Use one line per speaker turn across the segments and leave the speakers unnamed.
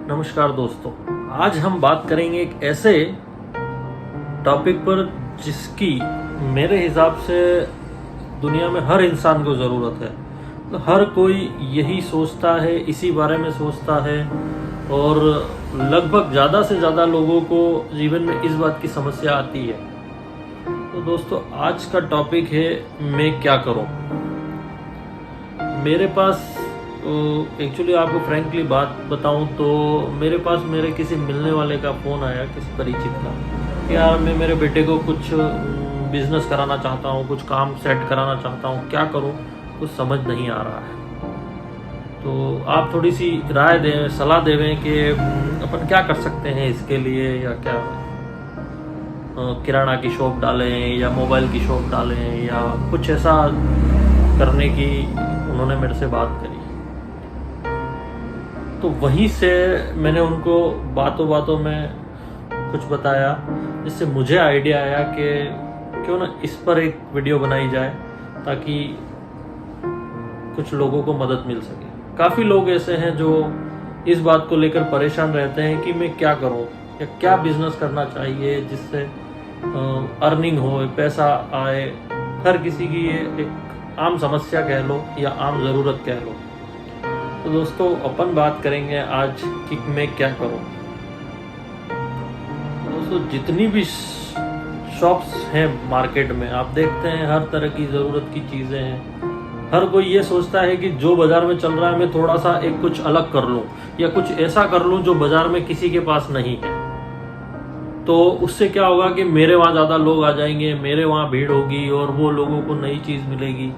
नमस्कार दोस्तों, आज हम बात करेंगे एक ऐसे टॉपिक पर जिसकी मेरे हिसाब से दुनिया में हर इंसान को ज़रूरत है। तो हर कोई यही सोचता है, इसी बारे में सोचता है और लगभग ज़्यादा से ज़्यादा लोगों को जीवन में इस बात की समस्या आती है। तो दोस्तों, आज का टॉपिक है मैं क्या करूं। मेरे पास एक्चुअली आपको फ्रैंकली बात बताऊं तो मेरे पास मेरे किसी मिलने वाले का फ़ोन आया, किसी परिचित का, कि यार मैं मेरे बेटे को कुछ बिजनेस कराना चाहता हूं, कुछ काम सेट कराना चाहता हूं, क्या करूं, कुछ समझ नहीं आ रहा है। तो आप थोड़ी सी राय दें, सलाह देवें कि अपन क्या कर सकते हैं इसके लिए, या क्या किराना की शॉप डालें या मोबाइल की शॉप डालें या कुछ ऐसा करने की उन्होंने मेरे से बात करी। तो वहीं से मैंने उनको बातों बातों में कुछ बताया, जिससे मुझे आइडिया आया कि क्यों ना इस पर एक वीडियो बनाई जाए ताकि कुछ लोगों को मदद मिल सके। काफ़ी लोग ऐसे हैं जो इस बात को लेकर परेशान रहते हैं कि मैं क्या करूं या क्या बिजनेस करना चाहिए जिससे अर्निंग हो, पैसा आए। हर किसी की ये एक आम समस्या कह लो या आम ज़रूरत कह लो। तो दोस्तों, अपन बात करेंगे आज कि मैं क्या करूं। दोस्तों, जितनी भी शॉप्स हैं मार्केट में, आप देखते हैं हर तरह की ज़रूरत की चीज़ें हैं। हर कोई ये सोचता है कि जो बाज़ार में चल रहा है मैं थोड़ा सा एक कुछ अलग कर लूं या कुछ ऐसा कर लूं जो बाज़ार में किसी के पास नहीं है। तो उससे क्या होगा कि मेरे वहाँ ज़्यादा लोग आ जाएंगे, मेरे वहाँ भीड़ होगी और वो लोगों को नई चीज़ मिलेगी।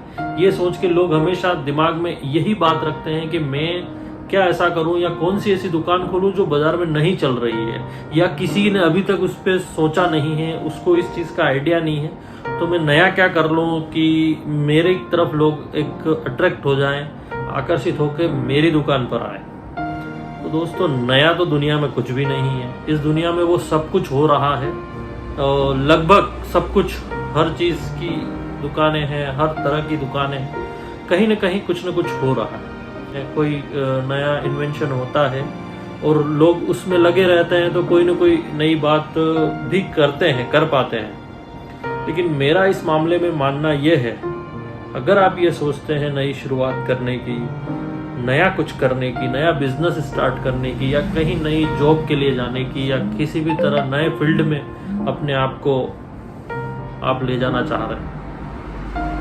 ये सोच के लोग हमेशा दिमाग में यही बात रखते हैं कि मैं क्या ऐसा करूं या कौन सी ऐसी दुकान खोलूं जो बाज़ार में नहीं चल रही है या किसी ने अभी तक उस पर सोचा नहीं है, उसको इस चीज़ का आइडिया नहीं है। तो मैं नया क्या कर लूं कि मेरे तरफ लोग एक अट्रैक्ट हो जाएं, आकर्षित होकर मेरी दुकान पर आए। तो दोस्तों, नया तो दुनिया में कुछ भी नहीं है। इस दुनिया में वो सब कुछ हो रहा है, लगभग सब कुछ, हर चीज़ की दुकानें हैं, हर तरह की दुकानें हैं, कहीं ना कहीं कुछ ना कुछ हो रहा है। कोई नया इन्वेंशन होता है और लोग उसमें लगे रहते हैं, तो कोई ना कोई नई बात भी करते हैं, कर पाते हैं। लेकिन मेरा इस मामले में मानना यह है, अगर आप ये सोचते हैं नई शुरुआत करने की, नया कुछ करने की, नया बिजनेस स्टार्ट करने की, या कहीं नई जॉब के लिए जाने की, या किसी भी तरह नए फील्ड में अपने आप को आप ले जाना चाह रहे हैं,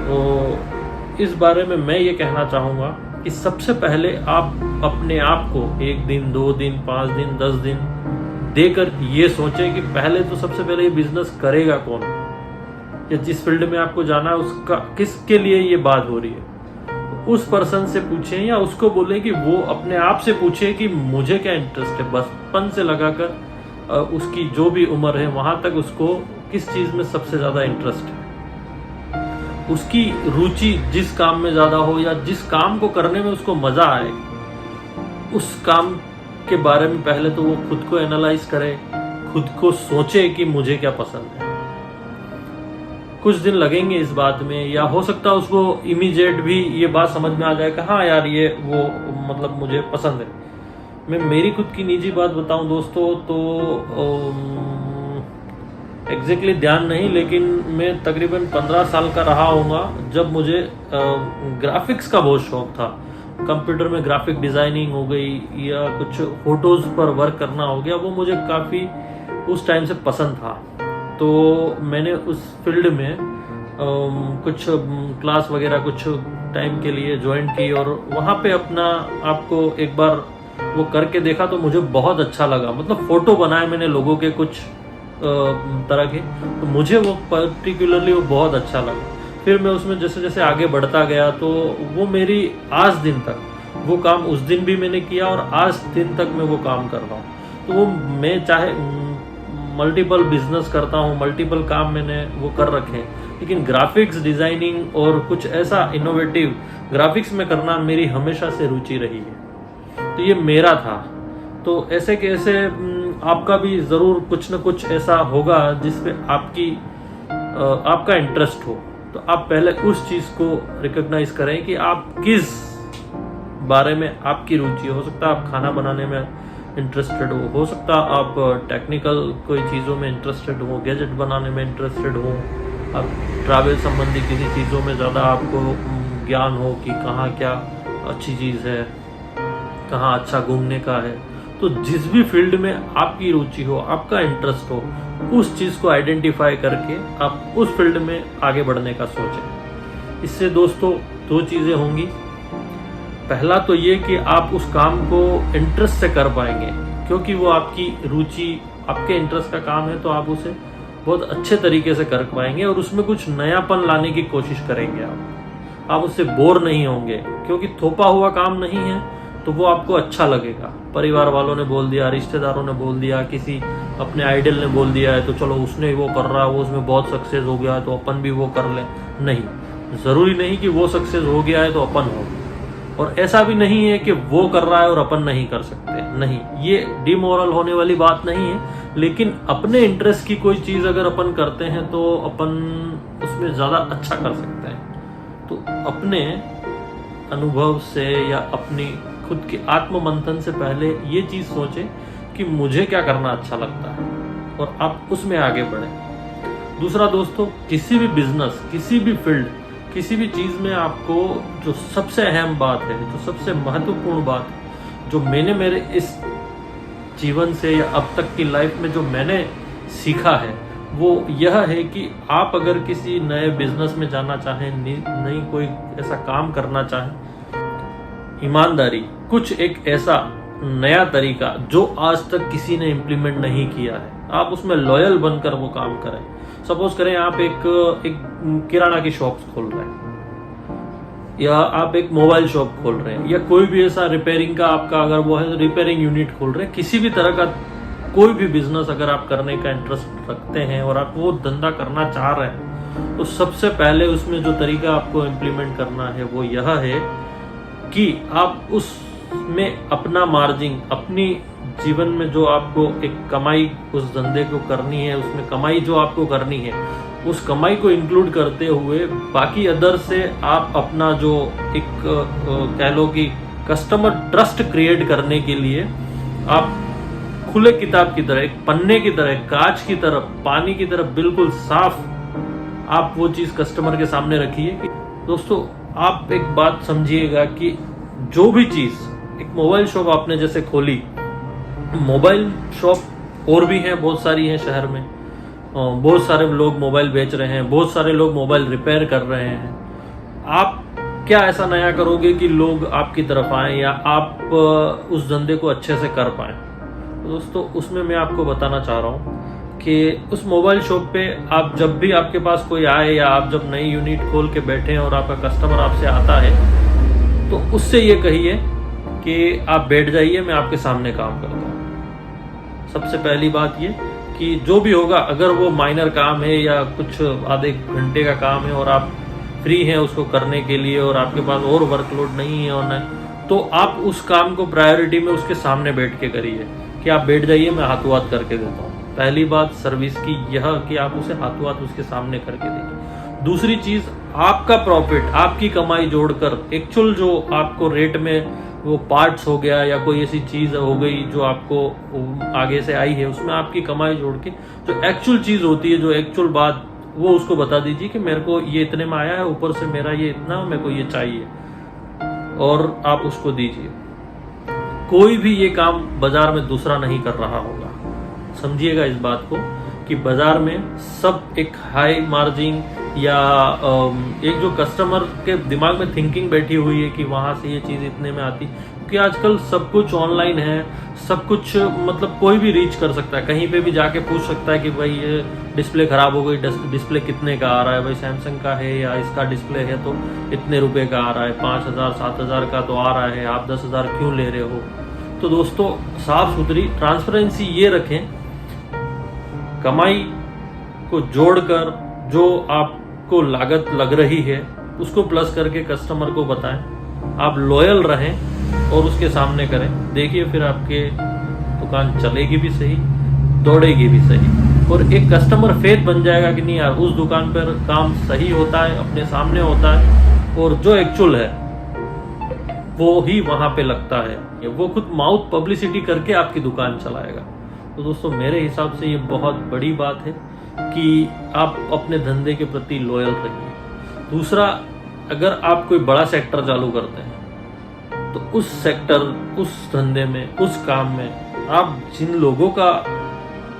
तो इस बारे में मैं ये कहना चाहूँगा कि सबसे पहले आप अपने आप को 1 दिन, 2 दिन, 5 दिन, 10 दिन देकर ये सोचें कि पहले तो सबसे पहले ये बिजनेस करेगा कौन, या जिस फील्ड में आपको जाना है उसका किसके लिए ये बात हो रही है। उस पर्सन से पूछें या उसको बोलें कि वो अपने आप से पूछे कि मुझे क्या इंटरेस्ट है। बचपन से लगाकर उसकी जो भी उम्र है वहाँ तक उसको किस चीज़ में सबसे ज़्यादा इंटरेस्ट है, उसकी रुचि जिस काम में ज़्यादा हो या जिस काम को करने में उसको मज़ा आए, उस काम के बारे में पहले तो वो खुद को एनालाइज करे, खुद को सोचे कि मुझे क्या पसंद है। कुछ दिन लगेंगे इस बात में, या हो सकता है उसको इमीडिएट भी ये बात समझ में आ जाए कि हाँ यार, ये वो मतलब मुझे पसंद है। मैं मेरी खुद की निजी बात बताऊं दोस्तों, तो एग्जैक्टली ध्यान नहीं, लेकिन मैं तकरीबन 15 साल का रहा होऊंगा जब मुझे ग्राफिक्स का बहुत शौक था। कंप्यूटर में ग्राफिक डिज़ाइनिंग हो गई या कुछ फोटोज़ पर वर्क करना हो गया, वो मुझे काफ़ी उस टाइम से पसंद था। तो मैंने उस फील्ड में कुछ क्लास वगैरह कुछ टाइम के लिए ज्वाइन की और वहाँ पे अपना आपको एक बार वो करके देखा तो मुझे बहुत अच्छा लगा। मतलब फ़ोटो बनाए मैंने लोगों के कुछ तरह के, तो मुझे वो पर्टिकुलरली वो बहुत अच्छा लगा। फिर मैं उसमें जैसे जैसे आगे बढ़ता गया तो वो मेरी आज दिन तक, वो काम उस दिन भी मैंने किया और आज दिन तक मैं वो काम कर रहा हूँ। तो वो मैं चाहे मल्टीपल बिजनेस करता हूँ, मल्टीपल काम मैंने वो कर रखे हैं, लेकिन ग्राफिक्स डिज़ाइनिंग और कुछ ऐसा इनोवेटिव ग्राफिक्स में करना मेरी हमेशा से रुचि रही है। तो ये मेरा था। तो ऐसे कैसे आपका भी ज़रूर कुछ न कुछ ऐसा होगा जिसपे आपका इंटरेस्ट हो। तो आप पहले उस चीज़ को रिकॉग्नाइज करें कि आप किस बारे में आपकी रुचि हो सकता है। आप खाना बनाने में इंटरेस्टेड हो सकता है आप टेक्निकल कोई चीज़ों में इंटरेस्टेड हो, गैजेट बनाने में इंटरेस्टेड हो, आप ट्रैवल संबंधी किसी चीज़ों में ज़्यादा आपको ज्ञान हो कि कहाँ क्या अच्छी चीज़ है, कहाँ अच्छा घूमने का है। तो जिस भी फील्ड में आपकी रुचि हो, आपका इंटरेस्ट हो, उस चीज़ को आइडेंटिफाई करके आप उस फील्ड में आगे बढ़ने का सोचें। इससे दोस्तों दो चीज़ें होंगी। पहला तो ये कि आप उस काम को इंटरेस्ट से कर पाएंगे, क्योंकि वो आपकी रुचि, आपके इंटरेस्ट का काम है, तो आप उसे बहुत अच्छे तरीके से कर पाएंगे और उसमें कुछ नयापन लाने की कोशिश करेंगे। आप उससे बोर नहीं होंगे, क्योंकि थोपा हुआ काम नहीं है तो वो आपको अच्छा लगेगा। परिवार वालों ने बोल दिया, रिश्तेदारों ने बोल दिया, किसी अपने आइडल ने बोल दिया है तो चलो उसने वो कर रहा है, वो उसमें बहुत सक्सेस हो गया है तो अपन भी वो कर लें। नहीं, ज़रूरी नहीं कि वो सक्सेस हो गया है तो अपन हो, और ऐसा भी नहीं है कि वो कर रहा है और अपन नहीं कर सकते। नहीं, ये डिमोरल होने वाली बात नहीं है, लेकिन अपने इंटरेस्ट की कोई चीज़ अगर अपन करते हैं तो अपन उसमें ज़्यादा अच्छा कर सकते हैं। तो अपने अनुभव से या अपनी खुद के आत्म मंथन से पहले ये चीज़ सोचें कि मुझे क्या करना अच्छा लगता है और आप उसमें आगे बढ़ें। दूसरा दोस्तों, किसी भी बिजनेस, किसी भी फील्ड, किसी भी चीज़ में आपको जो सबसे अहम बात है, जो सबसे महत्वपूर्ण बात है, जो मैंने मेरे इस जीवन से या अब तक की लाइफ में जो मैंने सीखा है, वो यह है कि आप अगर किसी नए बिजनेस में जाना चाहें, नई कोई ऐसा काम करना चाहें, ईमानदारी, कुछ एक ऐसा नया तरीका जो आज तक किसी ने इम्प्लीमेंट नहीं किया है, आप उसमें लॉयल बनकर वो काम करें। सपोज करें आप एक किराना की शॉप खोल रहे हैं, या आप एक मोबाइल शॉप खोल रहे हैं, या कोई भी ऐसा रिपेयरिंग का आपका अगर वो है रिपेयरिंग यूनिट खोल रहे हैं, किसी भी तरह का कोई भी बिजनेस अगर आप करने का इंटरेस्ट रखते हैं और आप वो धंधा करना चाह रहे हैं, तो सबसे पहले उसमें जो तरीका आपको इम्प्लीमेंट करना है वो यह है कि आप उसमें अपना मार्जिन, अपनी जीवन में जो आपको एक कमाई उस धंधे को करनी है, उसमें कमाई जो आपको करनी है, उस कमाई को इंक्लूड करते हुए बाकी अदर से आप अपना जो एक कह लो कि कस्टमर ट्रस्ट क्रिएट करने के लिए आप खुले किताब की तरह, एक पन्ने की तरह, कांच की तरह, पानी की तरह बिल्कुल साफ आप वो चीज कस्टमर के सामने रखिए। कि दोस्तों आप एक बात समझिएगा कि जो भी चीज, एक मोबाइल शॉप आपने जैसे खोली, मोबाइल शॉप और भी हैं, बहुत सारी हैं शहर में, बहुत सारे लोग मोबाइल बेच रहे हैं, बहुत सारे लोग मोबाइल रिपेयर कर रहे हैं। आप क्या ऐसा नया करोगे कि लोग आपकी तरफ आएं या आप उस धंधे को अच्छे से कर पाएं? दोस्तों उसमें मैं आपको बताना चाह रहा हूँ कि उस मोबाइल शॉप पे आप जब भी आपके पास कोई आए, या आप जब नई यूनिट खोल के बैठे और आपका कस्टमर आपसे आता है, तो उससे ये कहिए कि आप बैठ जाइए, मैं आपके सामने काम करता हूँ। सबसे पहली बात ये कि जो भी होगा, अगर वो माइनर काम है या कुछ आधे घंटे का काम है और आप फ्री हैं उसको करने के लिए और आपके पास और वर्कलोड नहीं है और नहीं, तो आप उस काम को प्रायोरिटी में उसके सामने बैठ के करिए कि आप बैठ जाइए, मैं हाथों हाथ करके देता हूँ। पहली बात सर्विस की यह कि आप उसे हाथों हाथ उसके सामने करके देखिए। दूसरी चीज, आपका प्रॉफिट, आपकी कमाई जोड़कर एक्चुअल जो आपको रेट में वो पार्ट्स हो गया या कोई ऐसी चीज हो गई जो आपको आगे से आई है, उसमें आपकी कमाई जोड़ के जो एक्चुअल चीज होती है, जो एक्चुअल बात, वो उसको बता दीजिए कि मेरे को ये इतने में आया है, ऊपर से मेरा ये इतना, मेरे को ये चाहिए, और आप उसको दीजिए। कोई भी ये काम बाजार में दूसरा नहीं कर रहा होगा, समझिएगा इस बात को कि बाजार में सब एक हाई मार्जिन या एक जो कस्टमर के दिमाग में थिंकिंग बैठी हुई है कि वहां से ये चीज इतने में आती, क्योंकि आजकल सब कुछ ऑनलाइन है, सब कुछ मतलब कोई भी रीच कर सकता है, कहीं पे भी जाके पूछ सकता है कि भाई ये डिस्प्ले खराब हो गई, डिस्प्ले कितने का आ रहा है, भाई सैमसंग का है या इसका डिस्प्ले है तो इतने रुपए का आ रहा है, 5,000 7,000 का तो आ रहा है, आप 10,000 क्यों ले रहे हो। तो दोस्तों साफ सुथरी ट्रांसपेरेंसी ये रखें, कमाई को जोड़कर जो आपको लागत लग रही है उसको प्लस करके कस्टमर को बताएं, आप लॉयल रहें और उसके सामने करें। देखिए फिर आपके दुकान चलेगी भी सही, दौड़ेगी भी सही, और एक कस्टमर फेथ बन जाएगा कि नहीं यार, उस दुकान पर काम सही होता है, अपने सामने होता है, और जो एक्चुअल है वो ही वहां पे लगता है, वो खुद माउथ पब्लिसिटी करके आपकी दुकान चलाएगा। तो दोस्तों मेरे हिसाब से ये बहुत बड़ी बात है कि आप अपने धंधे के प्रति लॉयल रहिए। दूसरा, अगर आप कोई बड़ा सेक्टर चालू करते हैं तो उस सेक्टर, उस धंधे में, उस काम में आप जिन लोगों का,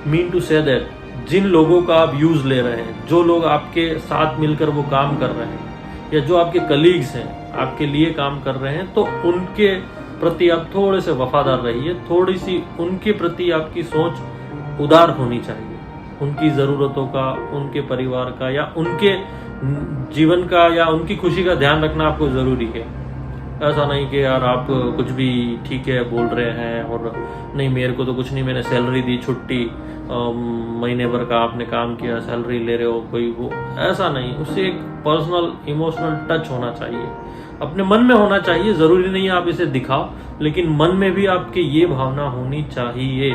मीन टू से दैट, जिन लोगों का आप यूज ले रहे हैं, जो लोग आपके साथ मिलकर वो काम कर रहे हैं या जो आपके कलीग्स हैं, आपके लिए काम कर रहे हैं, तो उनके प्रति आप थोड़े से वफादार रहिए। थोड़ी सी उनके प्रति आपकी सोच उदार होनी चाहिए। उनकी ज़रूरतों का, उनके परिवार का या उनके जीवन का या उनकी खुशी का ध्यान रखना आपको ज़रूरी है। ऐसा नहीं कि यार आप कुछ भी ठीक है बोल रहे हैं और नहीं मेरे को तो कुछ नहीं, मैंने सैलरी दी, छुट्टी, महीने भर का आपने काम किया, सैलरी ले रहे हो, कोई वो, ऐसा नहीं। उससे एक पर्सनल इमोशनल टच होना चाहिए, अपने मन में होना चाहिए। ज़रूरी नहीं आप इसे दिखाओ, लेकिन मन में भी आपके ये भावना होनी चाहिए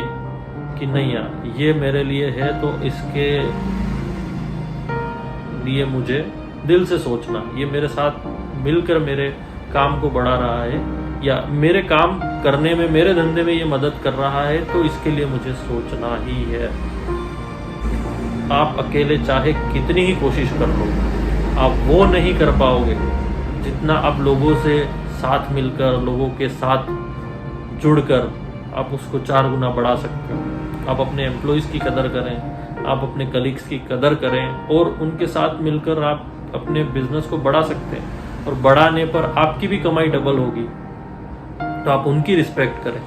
कि नहीं यार ये मेरे लिए है, तो इसके लिए मुझे दिल से सोचना, ये मेरे साथ मिलकर मेरे काम को बढ़ा रहा है या मेरे काम करने में, मेरे धंधे में ये मदद कर रहा है, तो इसके लिए मुझे सोचना ही है। आप अकेले चाहे कितनी ही कोशिश कर लो, आप वो नहीं कर पाओगे जितना आप लोगों से साथ मिलकर, लोगों के साथ जुड़कर आप उसको 4 गुना बढ़ा सकते हो। आप अपने एम्प्लॉयज़ की कदर करें, आप अपने कलीग्स की कदर करें और उनके साथ मिलकर आप अपने बिजनेस को बढ़ा सकते हैं। और बढ़ाने पर आपकी भी कमाई डबल होगी, तो आप उनकी रिस्पेक्ट करें,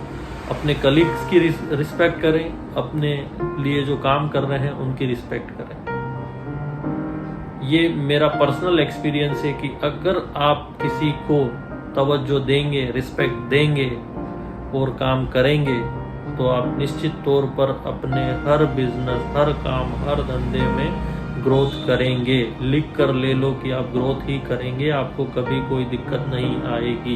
अपने कलीग्स की रिस्पेक्ट करें, अपने लिए जो काम कर रहे हैं उनकी रिस्पेक्ट करें। ये मेरा पर्सनल एक्सपीरियंस है कि अगर आप किसी को तवज्जो देंगे, रिस्पेक्ट देंगे और काम करेंगे, तो आप निश्चित तौर पर अपने हर बिजनेस, हर काम, हर धंधे में ग्रोथ करेंगे। लिख कर ले लो कि आप ग्रोथ ही करेंगे, आपको कभी कोई दिक्कत नहीं आएगी।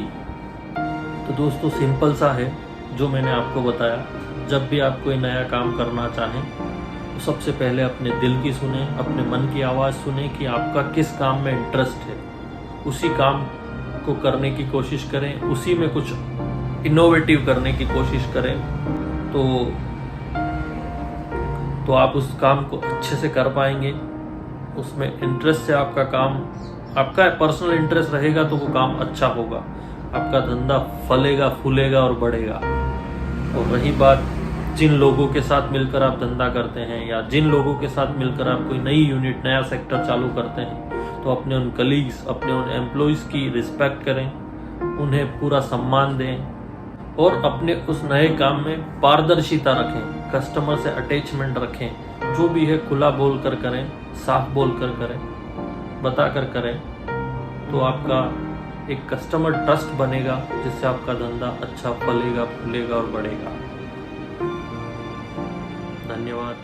तो दोस्तों सिंपल सा है जो मैंने आपको बताया। जब भी आप कोई नया काम करना चाहें तो सबसे पहले अपने दिल की सुने, अपने मन की आवाज़ सुने कि आपका किस काम में इंटरेस्ट है, उसी काम को करने की कोशिश करें, उसी में कुछ इनोवेटिव करने की कोशिश करें, तो आप उस काम को अच्छे से कर पाएंगे। उसमें इंटरेस्ट से आपका काम, आपका पर्सनल इंटरेस्ट रहेगा तो वो काम अच्छा होगा, आपका धंधा फलेगा, फूलेगा और बढ़ेगा। और रही बात जिन लोगों के साथ मिलकर आप धंधा करते हैं या जिन लोगों के साथ मिलकर आप कोई नई यूनिट, नया सेक्टर चालू करते हैं, तो अपने उन कलीग्स, अपने उन एम्प्लॉयज़ की रिस्पेक्ट करें, उन्हें पूरा सम्मान दें और अपने उस नए काम में पारदर्शिता रखें, कस्टमर से अटैचमेंट रखें। जो भी है खुला बोल कर करें, साफ बोल कर करें, बता कर करें, तो आपका एक कस्टमर ट्रस्ट बनेगा जिससे आपका धंधा अच्छा फलेगा, फूलेगा और बढ़ेगा। धन्यवाद।